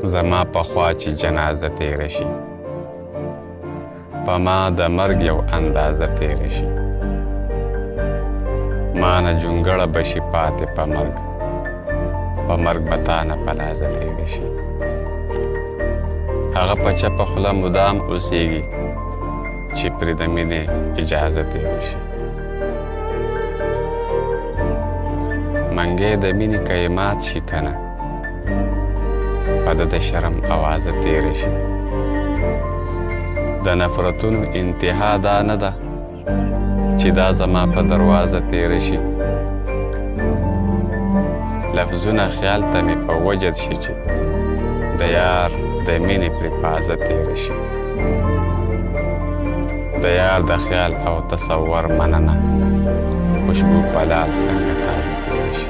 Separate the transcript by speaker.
Speaker 1: زما په خوا چې جنازه تیره شي، په ما د مرګ یو اندازه تیره شي. ما نه جونګړه بشي پاتې په مرګ، په مرګ به تا نه په لازه تیره شي. هغه په چپه خوله مدام اوسېږي چې پرې د مینې اجازه تیره شي. منګی د مینې که یې مات شي که نه، په ده د شرم اوازه تیره شي. د نفرتونو انتها دا نه ده چې دا زما په دروازه تیره شي. لفظونه خیال ته مې په وجد شي چې د یار د مینې پرې پازه تیره شي. د یار د خیال او تصور مننه، خوشبو په لال څنګه تازه تیره شي.